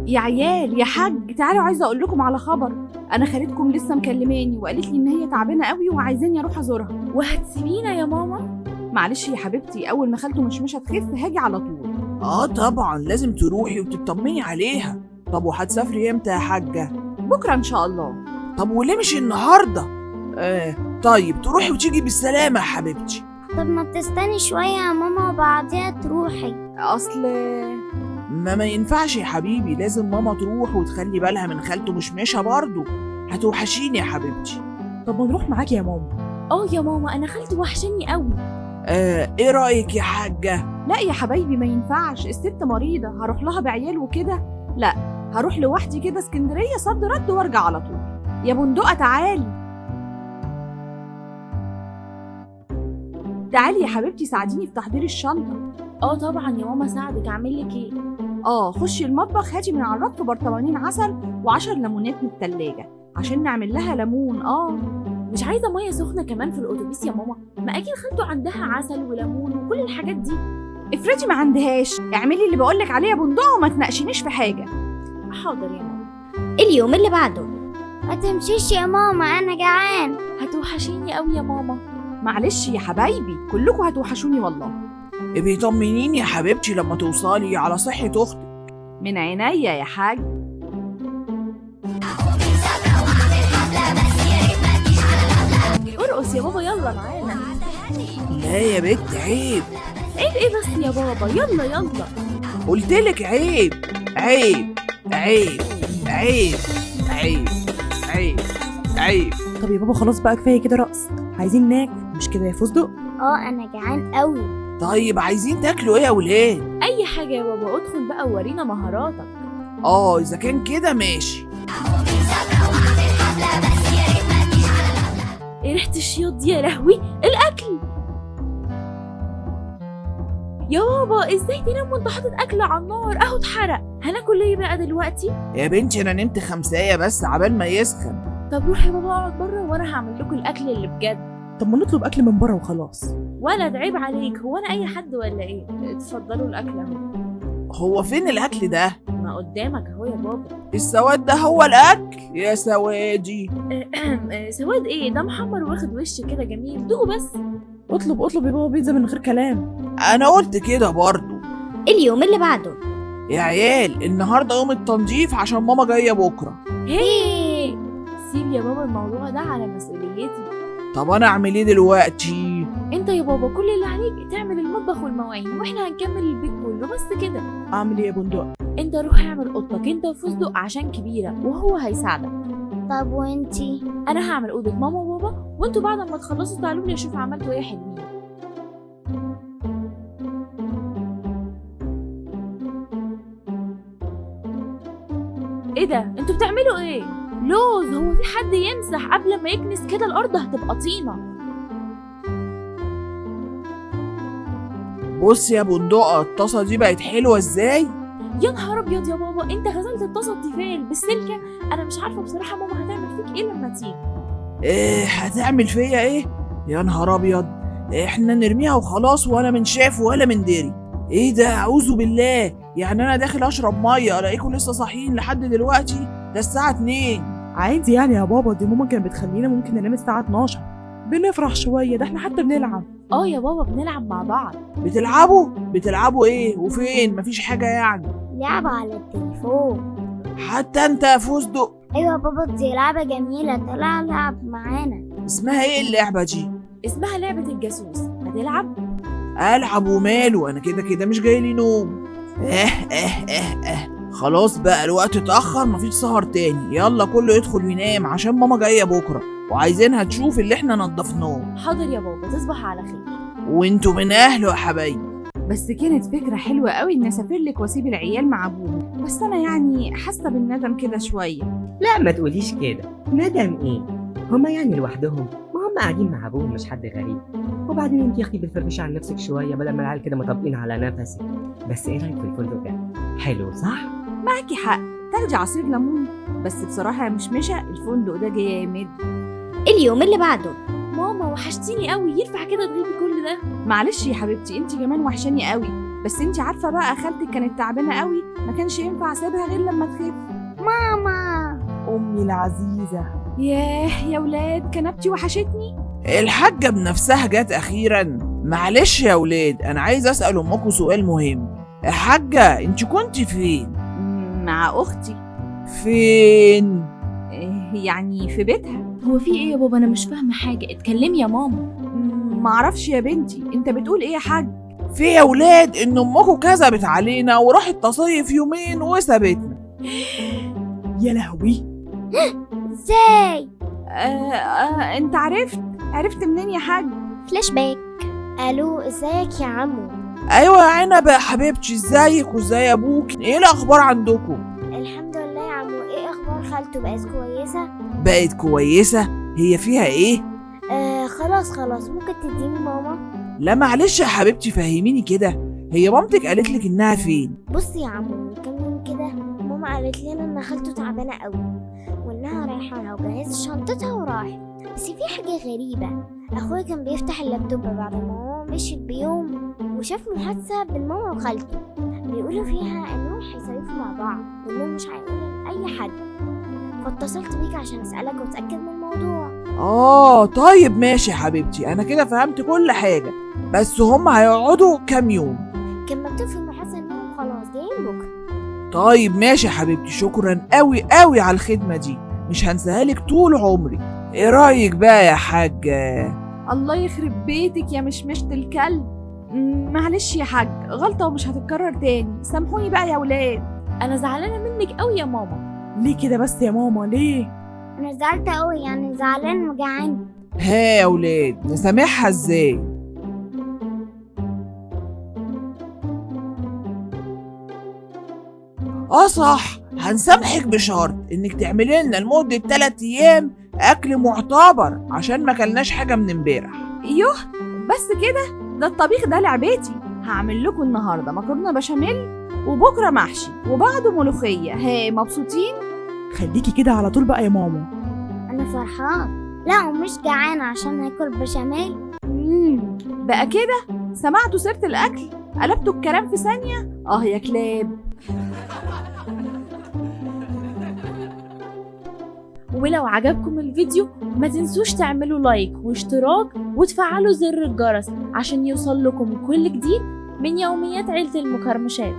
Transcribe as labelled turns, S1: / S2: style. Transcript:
S1: يا عيال يا حاج، تعالوا عايزه اقول لكم على خبر. انا خالتكم لسه مكلماني وقالت لي ان هي تعبانه قوي وعايزاني اروح ازورها.
S2: وهتسيبينا يا ماما؟
S1: معلش يا حبيبتي، اول ما خالته مش هتخف هاجي على طول.
S3: طبعا لازم تروحي وتطمني عليها. طب وهتسافري امتى يا حاجة؟
S1: بكره ان شاء الله.
S3: طب وليه مش النهارده؟ طيب تروحي وتيجي بالسلامة يا حبيبتي.
S4: طب ما تستني شوية يا ماما وبعديها تروحي.
S1: اصل
S3: ما ينفعش يا حبيبي، لازم ماما تروح وتخلي بالها من خالته مشمشة برضه. هتوحشيني يا حبيبتي.
S5: طب ما نروح معاكي يا ماما.
S2: يا ماما انا خالتي وحشاني قوي.
S3: ايه رأيك يا حاجة؟
S1: لا يا حبايبي ما ينفعش، الست مريضه هروح لها بعيال وكده؟ لا، هروح لوحدي كده اسكندريه صد رد وارجع على طول. يا بندقه تعالي تعالي يا حبيبتي، ساعديني في تحضير الشنطه.
S2: طبعا يا ماما، ساعدك. اعمل لك ايه؟
S1: خشي المطبخ هاتي من على الرف برطمانين عسل و10 ليمونات من التلاجة عشان نعمل لها ليمون.
S2: مش عايزه ميه سخنه كمان في الاتوبيس يا ماما؟ ما اكيد خالته عندها عسل وليمون وكل الحاجات دي.
S1: افرضي ما عندهاش، اعملي اللي بقولك عليه يا بندقه وما تناقشينيش في حاجه.
S2: حاضر يا ماما.
S4: اليوم اللي بعده. ما تمشيش يا ماما انا جعان.
S2: هتوحشيني قوي يا ماما.
S1: معلش يا حبايبي، كلكم هتوحشوني والله.
S3: بيطمنيني يا حبيبتي لما توصلي على صحة اختك.
S1: من عينيا يا حاج.
S2: ارقص يا بابا، يلا معانا.
S3: لا يا بنت عيب.
S2: عيب ايه بس يا بابا؟ يلا يلا.
S3: قلتلك عيب عيب عيب عيب عيب عيب عيب.
S5: طب يا بابا خلاص بقى، كفايه كده رقص، عايزين ناكل مش كده يا فستق؟
S4: انا جعان قوي.
S3: طيب عايزين تاكلوا ايه يا ولاد؟
S2: اي حاجه يا بابا، ادخل بقى وورينا مهاراتك.
S3: اذا كان كده ماشي.
S2: ايه ريحه الشياط دي يا لهوي؟ الاكل يا بابا، ازاي تنام وانت حاطط اكل على النار؟ اهو اتحرق. هناكل ايه بقى دلوقتي؟
S3: يا بنتي انا نمت 5 بس عبال ما يسخن.
S2: طب روح يا بابا اقعد بره وانا هعمل لكم الاكل اللي بجد.
S5: طب ما نطلب اكل من بره وخلاص.
S2: ولد عيب عليك، هو انا اي حد ولا ايه؟ اتفضلوا الاكل اهو.
S3: هو فين الاكل ده؟
S2: ما قدامك اهو يا بابا.
S3: السواد ده هو الاكل؟ يا سوادي.
S2: سواد ايه ده؟ محمر واخد وش كده جميل، دوقوا بس.
S5: اطلب يا بابا بيتزا من غير كلام.
S3: انا قلت كده برضو.
S4: اليوم اللي بعده.
S3: يا عيال النهارده يوم التنظيف عشان ماما جايه بكره.
S2: هي سيب يا بابا الموضوع ده على مسؤوليتي.
S3: طب انا اعمل ايه دلوقتي؟
S2: انت يا بابا كل اللي عليك تعمل المطبخ والمواعين واحنا هنكمل البيت كله بس كده.
S5: اعمل ايه يا بندق؟
S2: انت روح اعمل اوضتك انت وفستق عشان كبيره وهو هيساعدك.
S4: طب وانتي؟
S2: انا هعمل اوضه ماما وبابا، وانتوا بعد ما تخلصوا تعالوا لي اشوف عملتوا ايه حلوين. ايه ده؟ انتوا بتعملوا ايه؟ لوز، هو في حد يمسح قبل ما يكنس كده؟ الارض هتبقى طينه.
S3: بص يا بندقه، الطاسه دي بقت حلوه ازاي؟
S2: يا نهار ابيض يا بابا، انت غسلت الطاسه التيفال بالسلكه؟ انا مش عارفه بصراحه ماما هتعمل فيك ايه لما تيجي.
S3: هتعمل فيا ايه؟ يا نهار ابيض، احنا نرميها وخلاص ولا من شاف ولا من دري. ايه ده؟ اعوذ بالله، يعني انا داخل اشرب ميه الاقيكم لسه صاحيين لحد دلوقتي؟ ده الساعه 2.
S5: عادي يعني يا بابا، دي ماما كانت بتخلينا ممكن ننام الساعه 12. بنفرح شويه، ده احنا حتى بنلعب.
S2: يا بابا بنلعب مع بعض.
S3: بتلعبوا ايه وفين؟ مفيش حاجه يعني.
S4: لعبة على التليفون.
S3: حتى انت يا فستق؟
S4: ايوه يا بابا، دي لعبة جميلة، طلع لعب معانا.
S3: اسمها ايه اللعبه دي؟
S2: اسمها لعبه الجاسوس. هتلعب؟
S3: العب وماله، انا كده كده مش جاي لي نوم. خلاص بقى الوقت اتاخر، مفيش سهر تاني، يلا كله يدخل ينام عشان ماما جايه بكره وعايزينها تشوف اللي احنا نضفناه.
S2: حاضر يا بابا، تصبح على خير.
S3: وانتوا من اهله يا حبايبي.
S1: بس كانت فكره حلوه قوي ان اسافر لك واسيب العيال مع ابوهم، بس انا يعني حاسه بالندم كده شويه.
S6: لا ما تقوليش كده، ندم ايه؟ هما يعني لوحدهم؟ ما هم قاعدين مع ابوهم، مش حد غريب. وبعدين انت يا اختي بتفرفشي عن نفسك شويه بدل ما العيال كده مطبقين على نفسك. بس ايه رايك في الفندق ده؟ حلو صح؟
S1: معاكي حق، تلج عصير ليمون، بس بصراحه يا مشمشه الفندق ده جامد.
S4: اليوم اللي بعده.
S2: ماما وحشتيني قوي، ينفع كده تغيبي كل ده؟
S1: معلش يا حبيبتي، انت كمان وحشاني قوي، بس انت عارفه بقى خالتك كانت تعبانه قوي ما كانش ينفع اسيبها غير لما تخف.
S4: ماما.
S5: امي العزيزه.
S1: ياه يا ولاد، كنبتي وحشتني.
S3: الحاجة بنفسها جت أخيرا. معلش يا ولاد، أنا عايز أسأل أمكم سؤال مهم. يا حاجة أنت كنت فين؟
S1: مع اختي.
S3: فين؟
S1: يعني في بيتها.
S2: هو في ايه يا بابا؟ انا مش فاهمه حاجه، اتكلمي يا ماما.
S1: معرفش يا بنتي، انت بتقول ايه يا حاج؟
S3: في يا ولاد إن أمكم كذبت علينا وراحت تصيف يومين وسابتنا.
S5: يا لهوي.
S4: ازاي؟
S1: انت عرفت منين يا حاج؟
S4: فلاش باك. الو، ازيك يا عمو؟
S3: أيوة يا عنب يا حبيبتي، إزيك وإزاي أبوك؟ إيه الأخبار عندكم؟
S4: الحمد لله يا عمو. ايه اخبار خالته؟ بقت كويسه؟
S3: بقت كويسة؟ هي فيها إيه؟
S4: خلاص ممكن تديني ماما؟
S3: لا معلش يا حبيبتي، فهميني كده، هي مامتك قالت لك إنها فين؟
S4: بص يا عمو، من كام يوم كده ماما قالت لنا ان خالته تعبانه قوي وانها رايحه وجهزت شنطتها وراحت. بس في حاجه غريبه، اخويا كان بيفتح اللابتوب بعد ما ماما مشيت بيوم وشاف محادثه بين ماما وخالته بيقولوا فيها انهم هيصيفوا مع بعض وانهم مش هيقولوا لاي حد. فاتصلت بيك عشان اسالك واتاكد من الموضوع.
S3: طيب ماشي يا حبيبتي، أنا كده فهمت كل حاجة، بس هم هيقعدوا كام يوم؟
S4: كان مكتوب في المحادثه انهم خلاص جايين بكره.
S3: طيب ماشي يا حبيبتي، شكرا قوي قوي على الخدمة دي، مش هنساها لك طول عمري. ايه رأيك بقى يا حاجة؟
S1: الله يخرب بيتك يا مشمشة الكلب. معلش يا حاج، غلطة ومش هتتكرر تاني، سامحوني بقى يا ولاد.
S2: انا زعلانه منك قوي يا ماما.
S5: ليه كده بس يا ماما؟ ليه؟
S4: انا زعلت قوي، يعني زعلان وجعان.
S3: ها يا ولاد، نسامحها ازاي؟ صح، هنسامحك بشرط انك تعملي لنا لمدة 3 ايام اكل معتبر عشان ما كلناش حاجة من امبارح.
S1: يوه، بس كده؟ ده الطبيخ ده لعبتي. هعمل لكم النهارده مكرونه بشاميل وبكره محشي وبعده ملوخيه. ها مبسوطين؟
S5: خليكي كده على طول بقى يا ماما.
S4: انا فرحان. لا ومش جعان عشان اكل بشاميل.
S1: بقى كده سمعتوا سيره الاكل قلبتوا الكلام في ثانيه. يا كلاب.
S2: ولو عجبكم الفيديو ما تنسوش تعملوا لايك واشتراك وتفعلوا زر الجرس عشان يوصل لكم كل جديد من يوميات عيلة المكرمشات.